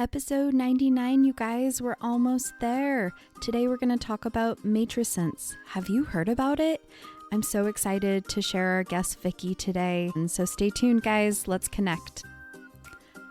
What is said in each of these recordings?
Episode 99, you guys, we're almost there. Today we're going to talk about Matrescence. Have you heard about it? I'm so excited to share our guest Vickie today, and so stay tuned, guys. Let's connect.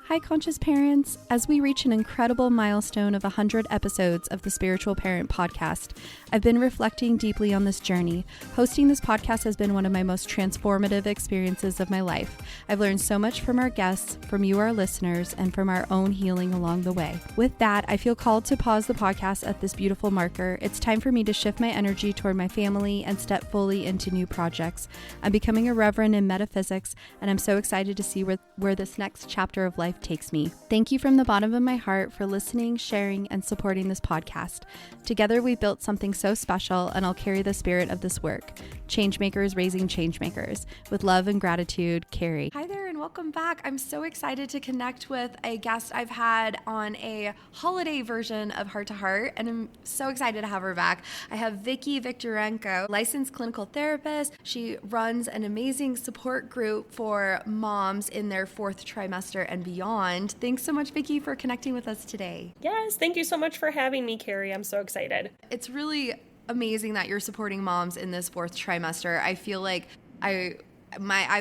Hi, conscious parents. As we reach an incredible milestone of 100 episodes of the Spiritual Parent Podcast, I've been reflecting deeply on this journey. Hosting this podcast has been one of my most transformative experiences of my life. I've learned so much from our guests, from you, our listeners, and from our own healing along the way. With that, I feel called to pause the podcast at this beautiful marker. It's time for me to shift my energy toward my family and step fully into new projects. I'm becoming a reverend in metaphysics, and I'm so excited to see where this next chapter of life takes me. Thank you from the bottom of my heart for listening, sharing, and supporting this podcast. Together, we built something so special, and I'll carry the spirit of this work. Changemakers raising changemakers. With love and gratitude, Carrie. Hi there, and welcome back. I'm so excited to connect with a guest I've had on a holiday version of Heart to Heart, and I'm so excited to have her back. I have Vickie Victorenko, licensed clinical therapist. She runs an amazing support group for moms in their fourth trimester and beyond. Thanks so much, Vickie, for connecting with us today. Yes, thank you so much for having me, Carrie. I'm so excited. It's really amazing that you're supporting moms in this fourth trimester. I feel like I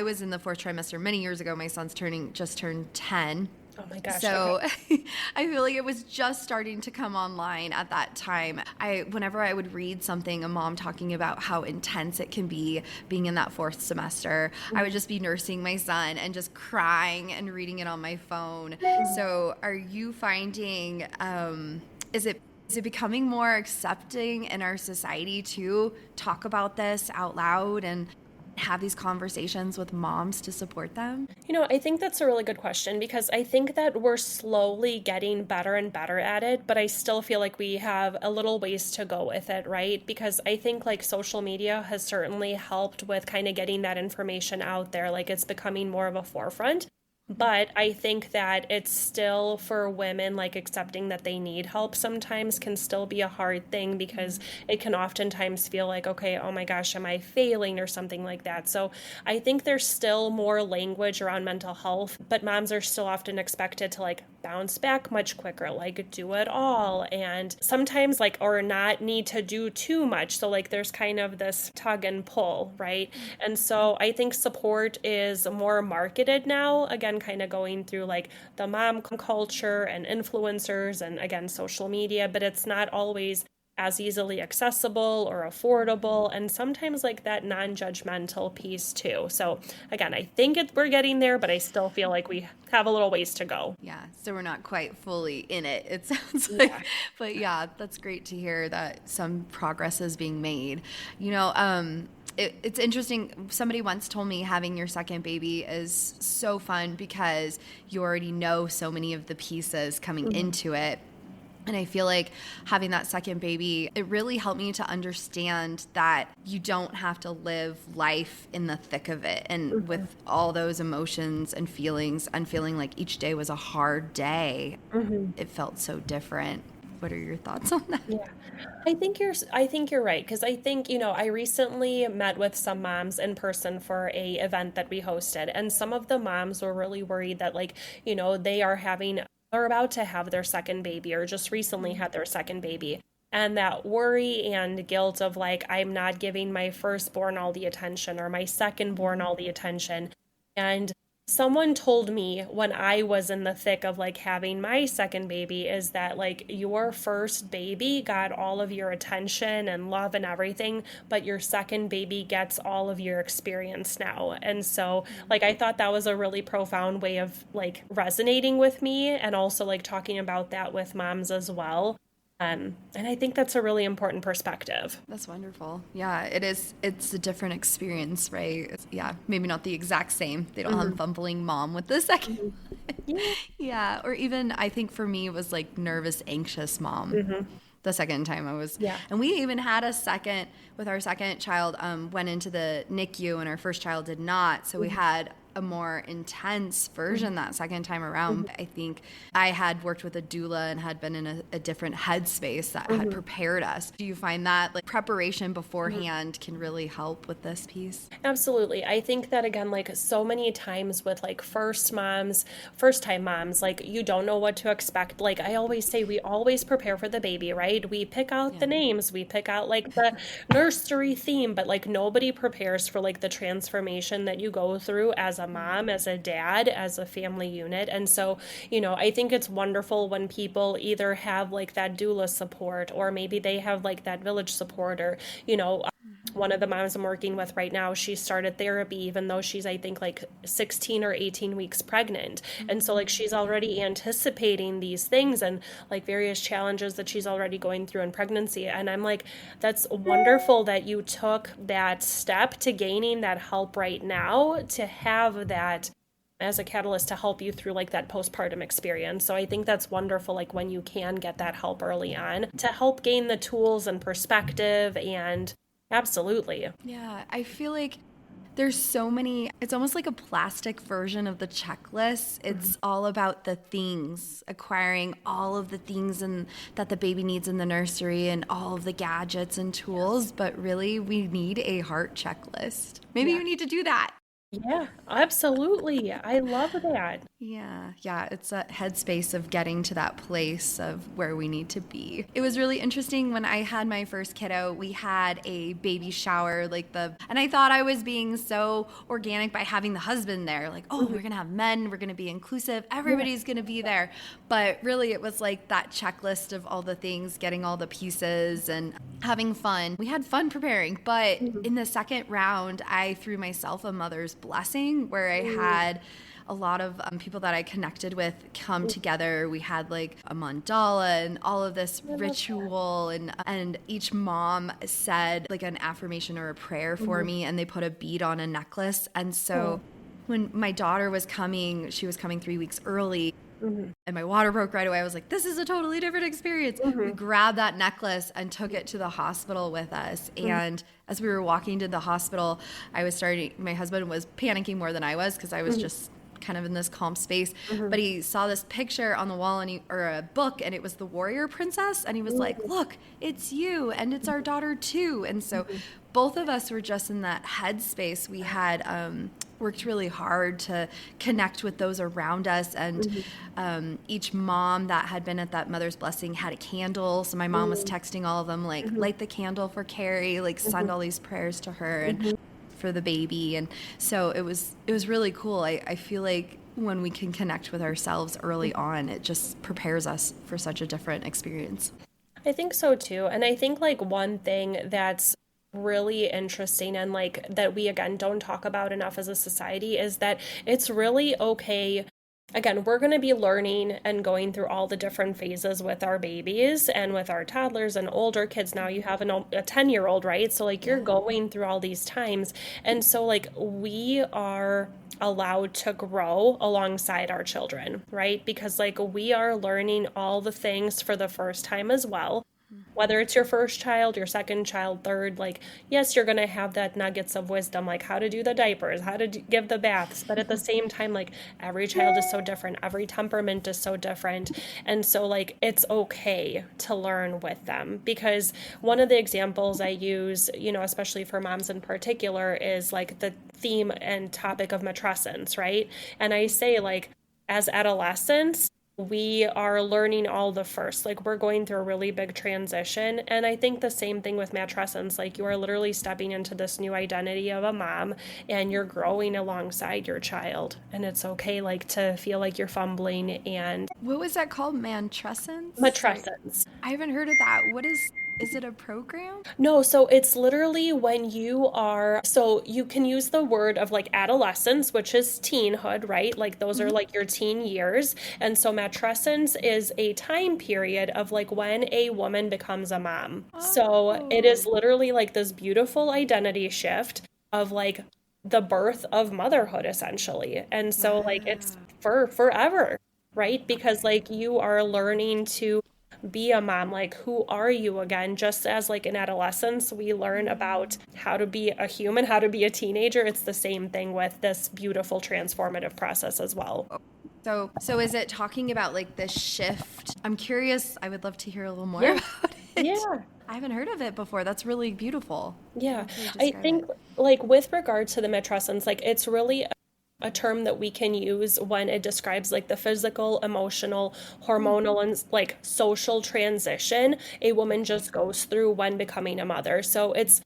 was in the fourth trimester many years ago. My son's just turned 10. Oh my gosh. So okay. I feel like it was just starting to come online at that time. Whenever I would read something, a mom talking about how intense it can be being in that fourth semester, I would just be nursing my son and just crying and reading it on my phone. So are you finding, is it becoming more accepting in our society to talk about this out loud and have these conversations with moms to support them? You know, I think that's a really good question because I think that we're slowly getting better and better at it, but I still feel like we have a little ways to go with it, right? Because I think like social media has certainly helped with kind of getting that information out there, like it's becoming more of a forefront. But I think that it's still for women, like accepting that they need help sometimes can still be a hard thing because it can oftentimes feel like, okay, oh my gosh, am I failing or something like that? So I think there's still more language around mental health, but moms are still often expected to like bounce back much quicker, like do it all. And sometimes like, or not need to do too much. So like there's kind of this tug and pull, right? And so I think support is more marketed now, again, kind of going through like the mom culture and influencers and again, social media, but it's not always as easily accessible or affordable. And sometimes like that non-judgmental piece too. So again, I think we're getting there, but I still feel like we have a little ways to go. Yeah. So we're not quite fully in it, it sounds like, but yeah, that's great to hear that some progress is being made. You know, it's interesting. Somebody once told me having your second baby is so fun because you already know so many of the pieces coming into it. And I feel like having that second baby, it really helped me to understand that you don't have to live life in the thick of it and with all those emotions and feelings and feeling like each day was a hard day. It felt so different. What are your thoughts on that? Yeah, I think you're right. Cause I think, you know, I recently met with some moms in person for a event that we hosted, and some of the moms were really worried that like, you know, they are about to have their second baby or just recently had their second baby. And that worry and guilt of like, I'm not giving my firstborn all the attention or my secondborn all the attention. And someone told me when I was in the thick of like having my second baby is that like your first baby got all of your attention and love and everything, but your second baby gets all of your experience now. And so like I thought that was a really profound way of like resonating with me and also like talking about that with moms as well. And I think that's a really important perspective. That's wonderful. Yeah, it is. It's a different experience, right? Yeah, maybe not the exact same. They don't have fumbling mom with the second. Yeah, or even I think for me it was like nervous, anxious mom. The second time I was, and we even had a second with our second child, went into the NICU and our first child did not. So we had a more intense version that second time around. I think I had worked with a doula and had been in a different headspace that had prepared us. Do you find that like preparation beforehand can really help with this piece? Absolutely. I think that again, like so many times with like first time moms, like you don't know what to expect. Like I always say, we always prepare for the baby, right? We pick out the names, we pick out like the nursery theme, but like nobody prepares for like the transformation that you go through as a mom, as a dad, as a family unit. And so, I think it's wonderful when people either have like that doula support, or maybe they have like that village support, or, one of the moms I'm working with right now, she started therapy even though she's, I think, like 16 or 18 weeks pregnant. And so, like, she's already anticipating these things and like various challenges that she's already going through in pregnancy. And I'm like, that's wonderful that you took that step to gaining that help right now, to have that as a catalyst to help you through like that postpartum experience. So I think that's wonderful, like when you can get that help early on to help gain the tools and perspective. And absolutely. Yeah, I feel like there's so many, it's almost like a plastic version of the checklist. It's all about the things, acquiring all of the things that the baby needs in the nursery and all of the gadgets and tools. But really, we need a heart checklist. Maybe you need to do that. Yeah, absolutely. I love that. Yeah, it's a headspace of getting to that place of where we need to be. It was really interesting when I had my first kiddo, we had a baby shower, and I thought I was being so organic by having the husband there, like, oh, we're gonna have men, we're gonna be inclusive, everybody's gonna be there. But really it was like that checklist of all the things, getting all the pieces and having fun. We had fun preparing, but in the second round, I threw myself a mother's blessing where I had a lot of people that I connected with come together. We had like a mandala and all of this ritual, and each mom said like an affirmation or a prayer for me, and they put a bead on a necklace. And so when my daughter was coming, she was coming 3 weeks early, and my water broke right away. I was like, this is a totally different experience. We grabbed that necklace and took it to the hospital with us. And as we were walking to the hospital, my husband was panicking more than I was, because I was just kind of in this calm space, but he saw this picture on the wall or a book, and it was the warrior princess, and he was like, look, it's you, and it's our daughter too. And so both of us were just in that headspace. We had worked really hard to connect with those around us, and each mom that had been at that mother's blessing had a candle, so my mom was texting all of them like, light the candle for Carrie, like send all these prayers to her and for the baby. And so it was really cool. I feel like when we can connect with ourselves early on, it just prepares us for such a different experience. I think so too. And I think like one thing that's really interesting and like that we again don't talk about enough as a society is that it's really okay. Again, we're going to be learning and going through all the different phases with our babies and with our toddlers and older kids. Now you have a 10-year-old, right? So like you're going through all these times. And so like we are allowed to grow alongside our children, right? Because like we are learning all the things for the first time as well. Whether it's your first child, your second child, third, like, yes, you're going to have that nuggets of wisdom, like how to do the diapers, how to give the baths. But at the same time, like every child is so different. Every temperament is so different. And so like, it's okay to learn with them, because one of the examples I use, especially for moms in particular, is like the theme and topic of matrescence, right? And I say like, as adolescents, we are learning all the first, like we're going through a really big transition. And I think the same thing with matrescence, like you are literally stepping into this new identity of a mom and you're growing alongside your child. And it's okay like to feel like you're fumbling. And what was that called? Matrescence? Matrescence. I haven't heard of that. Is it a program? No, so it's literally when so you can use the word of like adolescence, which is teenhood, right? Like those are like your teen years. And so matrescence is a time period of like when a woman becomes a mom. So it is literally like this beautiful identity shift of like the birth of motherhood, essentially. And so like it's for forever, right? Because like you are learning to be a mom, like who are you again? Just as like in adolescence, we learn about how to be a human, how to be a teenager. It's the same thing with this beautiful transformative process as well. So is it talking about like the shift? I'm curious. I would love to hear a little more about it. Yeah. I haven't heard of it before. That's really beautiful. Yeah. I think like with regard to the matrescence, like it's really a term that we can use when it describes like the physical, emotional, hormonal, and like social transition a woman just goes through when becoming a mother. So it's,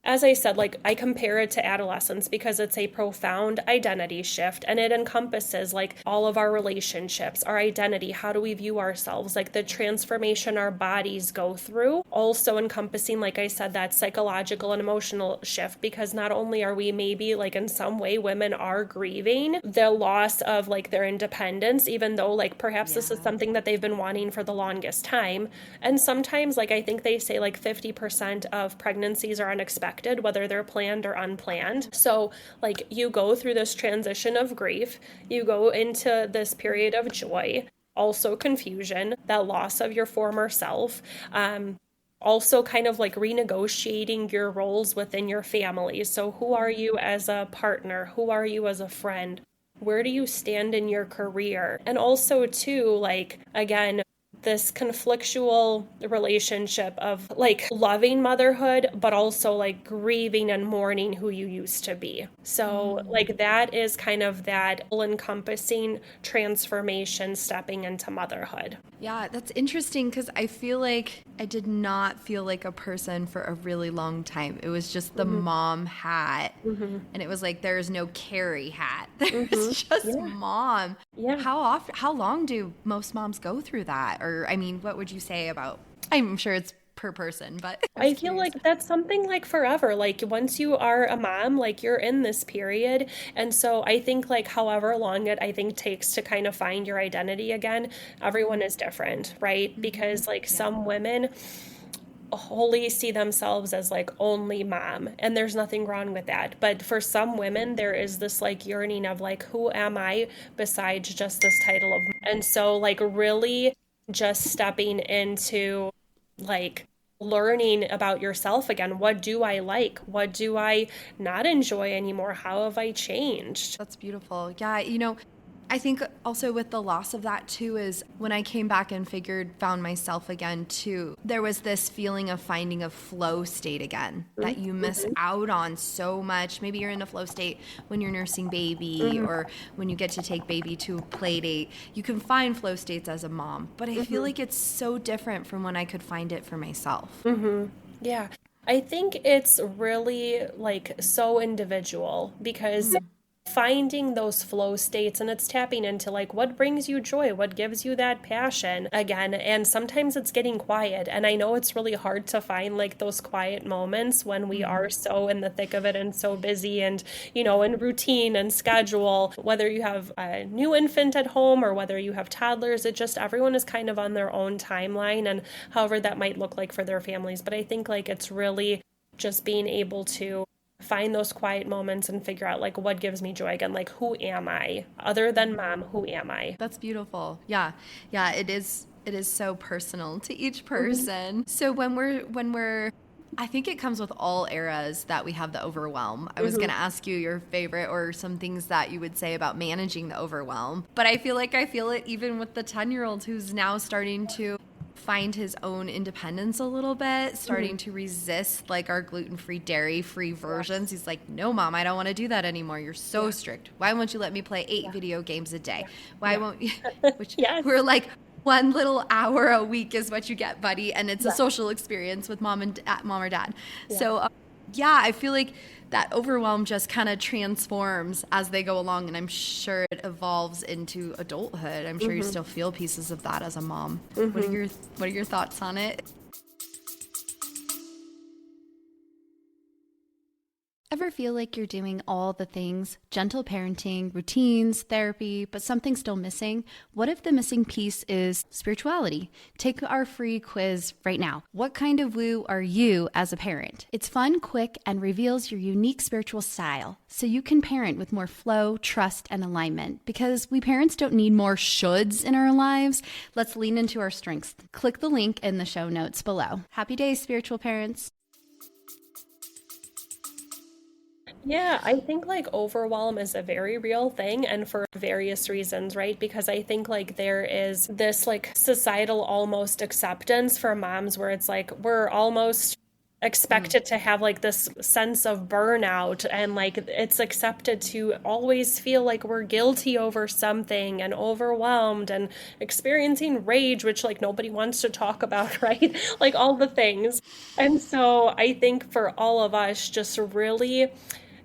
as I said, like I compare it to adolescence because it's a profound identity shift and it encompasses like all of our relationships, our identity, how do we view ourselves, like the transformation our bodies go through, also encompassing, like I said, that psychological and emotional shift, because not only are we maybe like in some way women are grieving the loss of like their independence, even though like perhaps this is something that they've been wanting for the longest time. And sometimes like I think they say like 50% of pregnancies are unexpected, whether they're planned or unplanned. So like you go through this transition of grief, you go into this period of joy, also confusion, that loss of your former self, also kind of like renegotiating your roles within your family. So who are you as a partner? Who are you as a friend? Where do you stand in your career? And also too, like, again, this conflictual relationship of like loving motherhood, but also like grieving and mourning who you used to be. So like that is kind of that all-encompassing transformation stepping into motherhood. Yeah, that's interesting because I feel like I did not feel like a person for a really long time. It was just the mom hat, and it was like there's no Carrie hat. There's just mom. Yeah. How long do most moms go through that? Or I mean, what would you say about? I'm sure it's per person, but I feel like that's something like forever. Like once you are a mom, like you're in this period. And so I think like however long it I think takes to kind of find your identity again, everyone is different, right? Because like some women wholly see themselves as like only mom, and there's nothing wrong with that. But for some women, there is this like yearning of like, who am I besides just this title of, and so like really just stepping into like learning about yourself again. What do I like? What do I not enjoy anymore? How have I changed? That's beautiful. Yeah, I think also with the loss of that too is when I came back and found myself again too, there was this feeling of finding a flow state again that you miss out on so much. Maybe you're in a flow state when you're nursing baby or when you get to take baby to a play date. You can find flow states as a mom, but I feel like it's so different from when I could find it for myself. Yeah. I think it's really like so individual because finding those flow states, and it's tapping into like what brings you joy, what gives you that passion again. And sometimes it's getting quiet, and I know it's really hard to find like those quiet moments when we are so in the thick of it and so busy and in routine and schedule, whether you have a new infant at home or whether you have toddlers. It just, everyone is kind of on their own timeline and however that might look like for their families. But I think like it's really just being able to find those quiet moments and figure out like what gives me joy again, like who am I other than mom, who am I? That's beautiful. Yeah, it is so personal to each person. So when we're I think it comes with all eras that we have the overwhelm. I was going to ask you your favorite or some things that you would say about managing the overwhelm, but I feel it even with the 10-year-old who's now starting to find his own independence a little bit, starting to resist like our gluten-free, dairy-free versions. He's like, no, mom, I don't want to do that anymore. You're so strict. Why won't you let me play 8 video games a day? Why won't you? Which we're like, 1 little hour a week is what you get, buddy. And it's a social experience with mom or dad. Yeah. So I feel like that overwhelm just kind of transforms as they go along, and I'm sure it evolves into adulthood. I'm sure you still feel pieces of that as a mom. What are your thoughts on it? Ever feel like you're doing all the things, gentle parenting, routines, therapy, but something's still missing? What if the missing piece is spirituality? Take our free quiz right now. What kind of woo are you as a parent? It's fun, quick, and reveals your unique spiritual style, so you can parent with more flow, trust, and alignment. Because we parents don't need more shoulds in our lives. Let's lean into our strengths. Click the link in the show notes below. Happy days, spiritual parents. Yeah, I think like overwhelm is a very real thing and for various reasons, right? Because I think like there is this like societal almost acceptance for moms where it's like we're almost expected to have like this sense of burnout and like it's accepted to always feel like we're guilty over something and overwhelmed and experiencing rage, which like nobody wants to talk about, right? Like all the things. And so I think for all of us, just really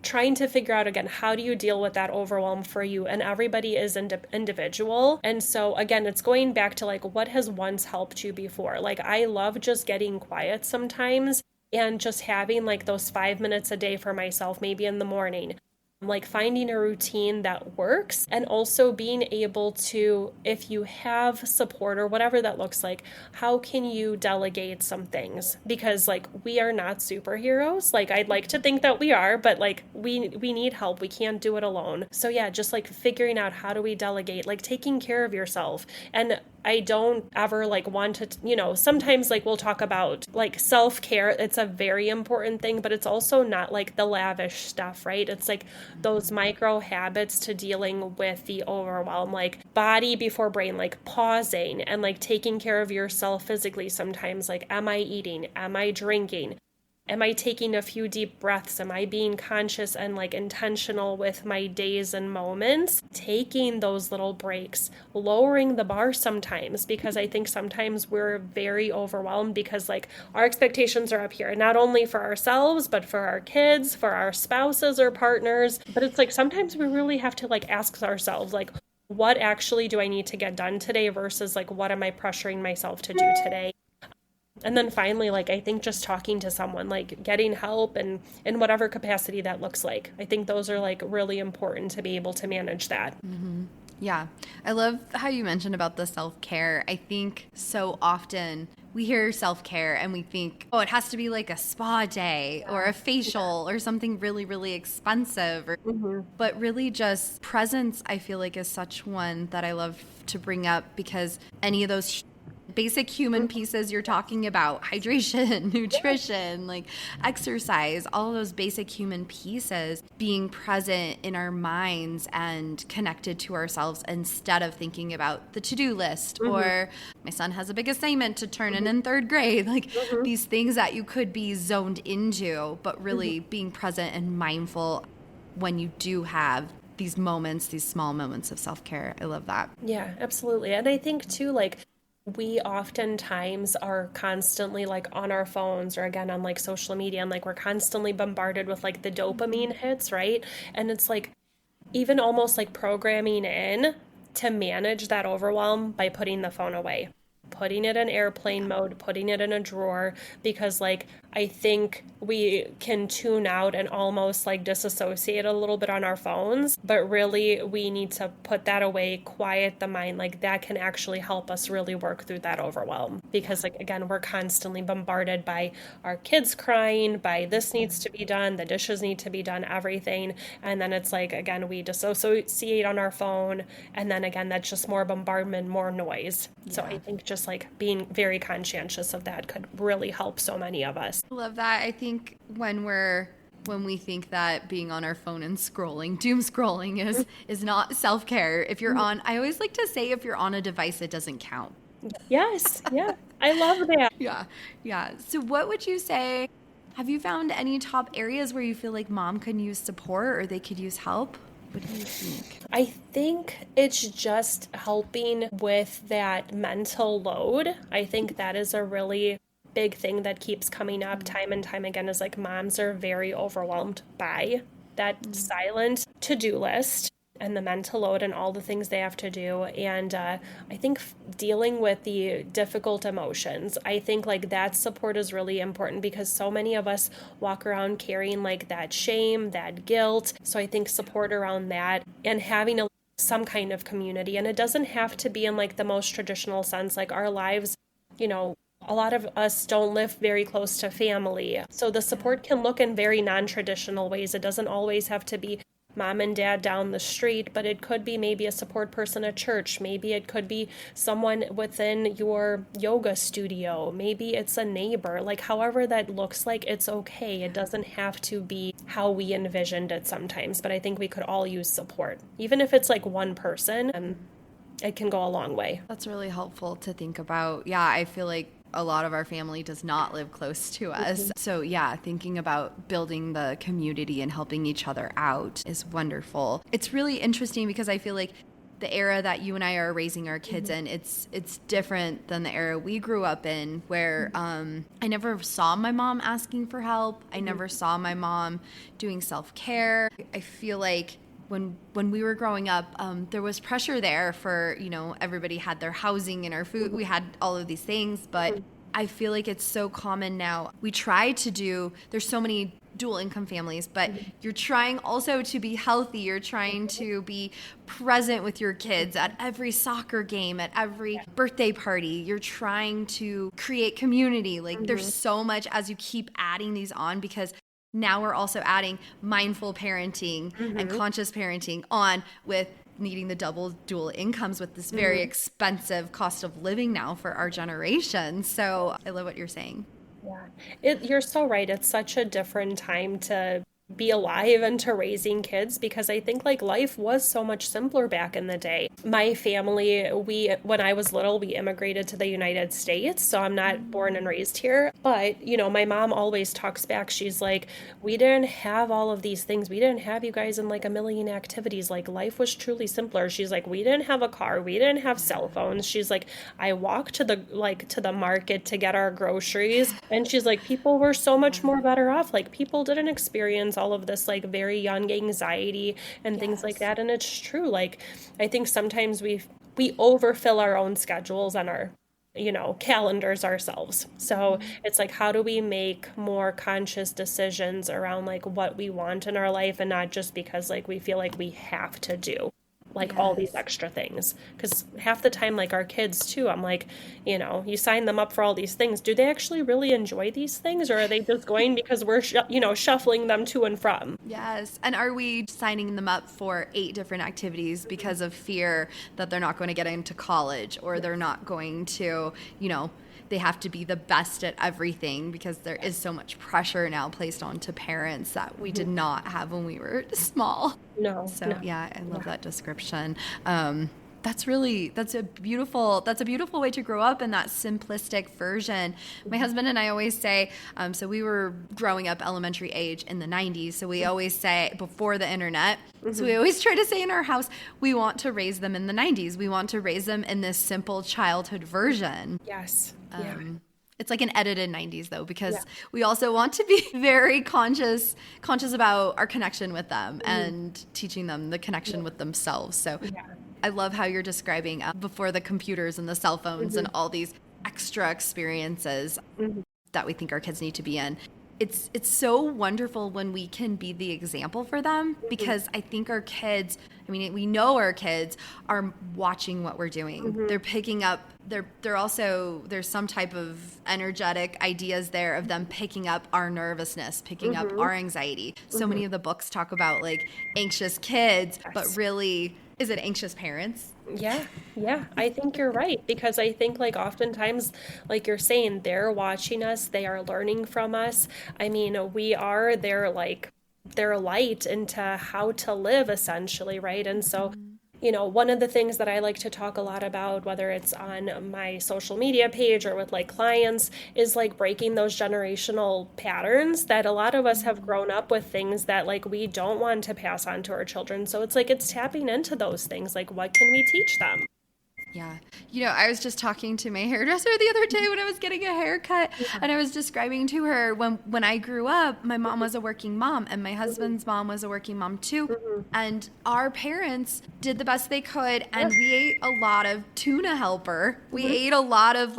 trying to figure out again, how do you deal with that overwhelm for you? And everybody is individual. And so again, it's going back to like what has once helped you before. Like I love just getting quiet sometimes and just having like those 5 minutes a day for myself, maybe in the morning. Like finding a routine that works and also being able to, if you have support or whatever that looks like, how can you delegate some things? Because like we are not superheroes. Like I'd like to think that we are, but like we need help. We can't do it alone. So yeah, just like figuring out how do we delegate, like taking care of yourself. And I don't ever like want to, sometimes like we'll talk about like self-care. It's a very important thing, but it's also not like the lavish stuff, right? It's like those micro habits to dealing with the overwhelm, like body before brain, like pausing and like taking care of yourself physically sometimes. Like, am I eating? Am I drinking? Am I taking a few deep breaths? Am I being conscious and like intentional with my days and moments? Taking those little breaks, lowering the bar sometimes, because I think sometimes we're very overwhelmed because like our expectations are up here, not only for ourselves, but for our kids, for our spouses or partners. But it's like sometimes we really have to like ask ourselves, like, what actually do I need to get done today versus like, what am I pressuring myself to do today? And then finally, like, I think just talking to someone, like getting help and in whatever capacity that looks like. I think those are like really important to be able to manage that. Mm-hmm. Yeah. I love how you mentioned about the self-care. I think so often we hear self-care and we think, oh, it has to be like a spa day or a facial or something really, really expensive. But really just presence, I feel like is such one that I love to bring up because any of those basic human pieces you're talking about, hydration, nutrition, like exercise, all of those basic human pieces, being present in our minds and connected to ourselves instead of thinking about the to-do list or my son has a big assignment to turn in third grade, like these things that you could be zoned into, but really being present and mindful when you do have these moments, these small moments of self-care. I love that. Yeah, absolutely. And I think too, like, we oftentimes are constantly like on our phones or again on like social media and like we're constantly bombarded with like the dopamine hits, right? And it's like even almost like programming in to manage that overwhelm by putting the phone away, putting it in airplane mode, putting it in a drawer, because like I think we can tune out and almost like disassociate a little bit on our phones, but really we need to put that away, quiet the mind. Like that can actually help us really work through that overwhelm because like, again, we're constantly bombarded by our kids crying, by this needs to be done, the dishes need to be done, everything. And then it's like, again, we disassociate on our phone. And then again, that's just more bombardment, more noise. Yeah. So I think just like being very conscientious of that could really help so many of us. I love that. I think when we think that being on our phone and scrolling, doom scrolling is not self-care. If you're on, I always like to say if you're on a device, it doesn't count. Yes. Yeah. I love that. Yeah. Yeah. So what would you say, have you found any top areas where you feel like mom can use support or they could use help? What do you think? I think it's just helping with that mental load. I think that is a really big thing that keeps coming up time and time again is like moms are very overwhelmed by that silent to-do list. and the mental load and all the things they have to do. And I think dealing with the difficult emotions, I think like that support is really important because so many of us walk around carrying like that shame, that guilt. So I think support around that and having some kind of community. And it doesn't have to be in like the most traditional sense, like our lives, you know, a lot of us don't live very close to family. So the support can look in very non-traditional ways. It doesn't always have to be mom and dad down the street, but it could be maybe a support person at church. Maybe it could be someone within your yoga studio. Maybe it's a neighbor. Like however that looks like, it's okay. It doesn't have to be how we envisioned it sometimes, but I think we could all use support. Even if it's like one person, it can go a long way. That's really helpful to think about. Yeah, I feel like a lot of our family does not live close to us. Mm-hmm. So yeah, thinking about building the community and helping each other out is wonderful. It's really interesting because I feel like the era that you and I are raising our kids in, it's different than the era we grew up in, where I never saw my mom asking for help. I never saw my mom doing self-care. I feel like when we were growing up, there was pressure there for, everybody had their housing and our food. We had all of these things, but I feel like it's so common now. We try to there's so many dual income families, but you're trying also to be healthy. You're trying to be present with your kids at every soccer game, at every birthday party. You're trying to create community. Like there's so much as you keep adding these on, because now we're also adding mindful parenting and conscious parenting on with needing the dual incomes with this very expensive cost of living now for our generation. So I love what you're saying. Yeah, you're so right. It's such a different time to be alive and to raising kids, because I think like life was so much simpler back in the day. My family, when I was little, we immigrated to the United States, so I'm not born and raised here. But, my mom always talks back. She's like, we didn't have all of these things. We didn't have you guys in like a million activities. Like life was truly simpler. She's like, we didn't have a car. We didn't have cell phones. She's like, I walked to the market to get our groceries. And she's like, people were so much more better off. Like people didn't experience all of this like very young anxiety and things like that. And it's true. Like I think sometimes we overfill our own schedules and our calendars ourselves. So it's like, how do we make more conscious decisions around like what we want in our life, and not just because like we feel like we have to do like all these extra things. Because half the time, like our kids too, I'm like, you sign them up for all these things. Do they actually really enjoy these things, or are they just going because we're shuffling them to and from? Yes. And are we signing them up for 8 different activities because of fear that they're not going to get into college, or they're not going to, they have to be the best at everything, because there is so much pressure now placed onto parents that we did not have when we were small. No. So yeah, I love that description. That's a beautiful way to grow up in that simplistic version. My husband and I always say, so we were growing up elementary age in the 90s. So we always say before the internet. So we always try to say in our house, we want to raise them in the 90s. We want to raise them in this simple childhood version. Yes. It's like an edited 90s though, because we also want to be very conscious about our connection with them and teaching them the connection with themselves. So I love how you're describing before the computers and the cell phones and all these extra experiences that we think our kids need to be in. It's so wonderful when we can be the example for them, because I think our kids, we know our kids are watching what we're doing. They're picking up, they're also, there's some type of energetic ideas there of them picking up our nervousness, picking up our anxiety. So many of the books talk about like anxious kids, but really, is it anxious parents? Yeah, I think you're right, because I think like oftentimes, like you're saying, they're watching us, they are learning from us. We are their light into how to live, essentially, right? And so one of the things that I like to talk a lot about, whether it's on my social media page or with like clients, is like breaking those generational patterns that a lot of us have grown up with, things that like we don't want to pass on to our children. So it's like, it's tapping into those things. Like, what can we teach them? Yeah. I was just talking to my hairdresser the other day when I was getting a haircut, and I was describing to her when I grew up, my mom was a working mom and my husband's mom was a working mom too. And our parents did the best they could, and we ate a lot of tuna helper. We ate a lot of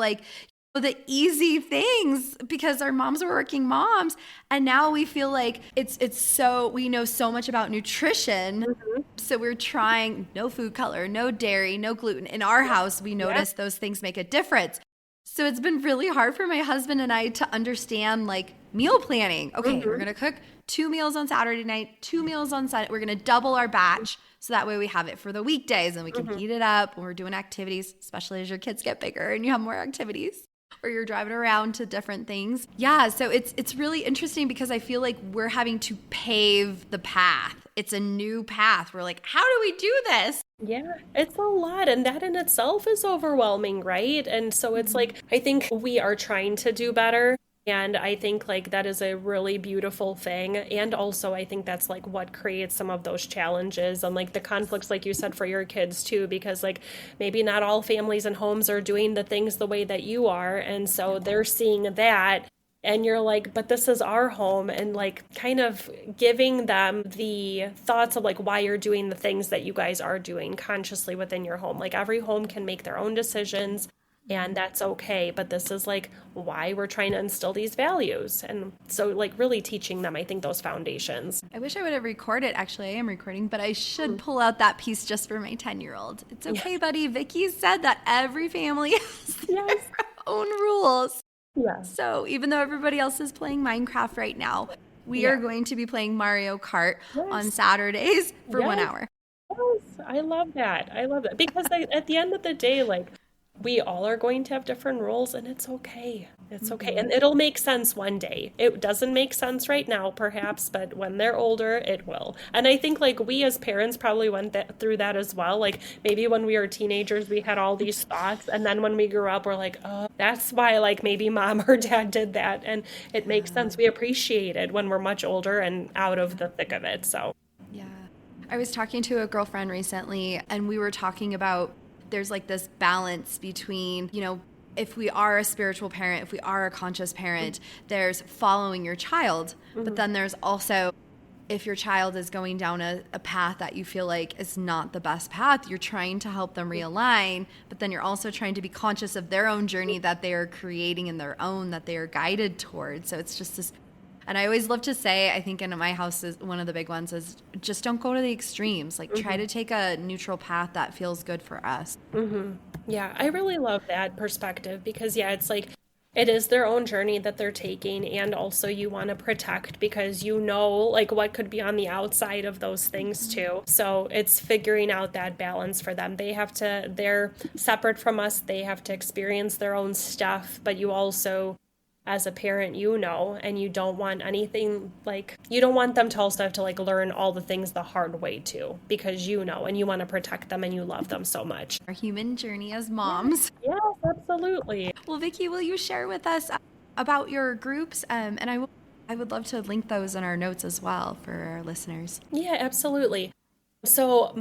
the easy things because our moms were working moms, and now we feel like we know so much about nutrition. So we're trying no food color, no dairy, no gluten. In our house, we notice those things make a difference. So it's been really hard for my husband and I to understand meal planning. Okay, we're going to cook 2 meals on Saturday night, 2 meals on Sunday. We're going to double our batch so that way we have it for the weekdays and we can heat it up when we're doing activities, especially as your kids get bigger and you have more activities or you're driving around to different things. Yeah, so it's really interesting because I feel like we're having to pave the path. It's a new path. We're like, how do we do this? Yeah, it's a lot. And that in itself is overwhelming, right? And so it's I think we are trying to do better. And I think that is a really beautiful thing. And also I think that's what creates some of those challenges and the conflicts, like you said, for your kids too, because maybe not all families and homes are doing the things the way that you are. And so they're seeing that. And you're but this is our home, and kind of giving them the thoughts of why you're doing the things that you guys are doing consciously within your home. Every home can make their own decisions, and that's okay. But this is why we're trying to instill these values. And so really teaching them, I think, those foundations. I wish I would have recorded. Actually, I am recording, but I should pull out that piece just for my 10-year-old. It's okay, buddy. Vickie said that every family has their own rules. Yeah. So even though everybody else is playing Minecraft right now, we are going to be playing Mario Kart on Saturdays for 1 hour. Yes, I love that. I love that. Because at the end of the day, we all are going to have different roles, and it's okay. It's okay. And it'll make sense one day. It doesn't make sense right now, perhaps, but when they're older, it will. And I think we as parents probably went through that as well. Maybe when we were teenagers, we had all these thoughts. And then when we grew up, we're oh, that's why maybe mom or dad did that. And it makes sense. We appreciate it when we're much older and out of the thick of it. So, yeah. I was talking to a girlfriend recently, and we were talking about there's this balance between, if we are a spiritual parent, if we are a conscious parent, there's following your child. But then there's also, if your child is going down a path that you feel is not the best path, you're trying to help them realign, but then you're also trying to be conscious of their own journey that they are creating in their own, that they are guided towards. So it's just this. And I always love to say, I think in my house is one of the big ones is just don't go to the extremes. Try to take a neutral path that feels good for us. Yeah, I really love that perspective because, it's it is their own journey that they're taking. And also you want to protect because what could be on the outside of those things too. So it's figuring out that balance for them. They're separate from us. They have to experience their own stuff, but you also, as a parent, and you don't want anything you don't want them to also have to learn all the things the hard way too, because and you want to protect them and you love them so much. Our human journey as moms. Yes, absolutely. Well, Vickie, will you share with us about your groups? And I would love to link those in our notes as well for our listeners. Yeah, absolutely. So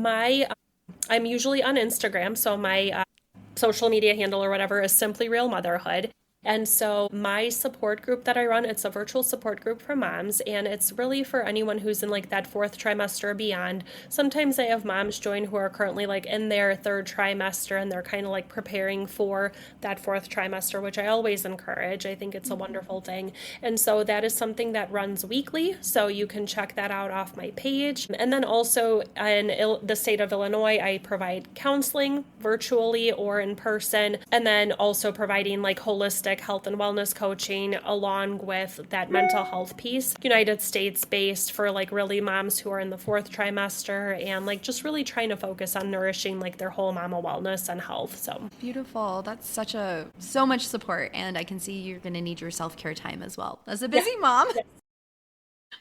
I'm usually on Instagram. So my social media handle or whatever is Simply Real Motherhood. And so my support group that I run, it's a virtual support group for moms, and it's really for anyone who's in that 4th trimester or beyond. Sometimes I have moms join who are currently in their 3rd trimester, and they're kind of preparing for that 4th trimester, which I always encourage. I think it's a wonderful thing. And so that is something that runs weekly, so you can check that out off my page. And then also in the state of Illinois, I provide counseling virtually or in person, and then also providing holistic health and wellness coaching along with that mental health piece. United States based for really moms who are in the 4th trimester and just really trying to focus on nourishing their whole mama wellness and health. So beautiful. That's so much support, and I can see you're going to need your self-care time as well as a busy mom.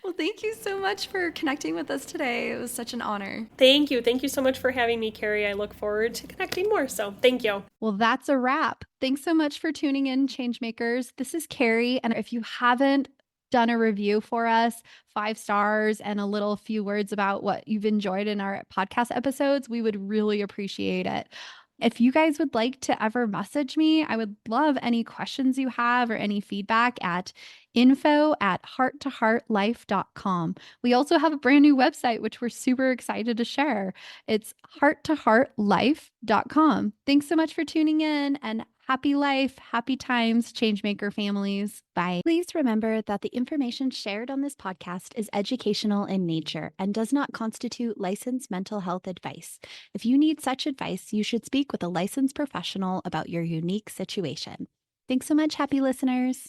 Well, thank you so much for connecting with us today. It was such an honor. Thank you. Thank you so much for having me, Carrie. I look forward to connecting more. So thank you. Well, that's a wrap. Thanks so much for tuning in, Changemakers. This is Carrie. And if you haven't done a review for us, 5 stars and a few words about what you've enjoyed in our podcast episodes, we would really appreciate it. If you guys would like to ever message me, I would love any questions you have or any feedback at info@hearttoheartlife.com. We also have a brand new website, which we're super excited to share. It's hearttoheartlife.com. Thanks so much for tuning in, and happy life, happy times, changemaker families. Bye. Please remember that the information shared on this podcast is educational in nature and does not constitute licensed mental health advice. If you need such advice, you should speak with a licensed professional about your unique situation. Thanks so much, happy listeners.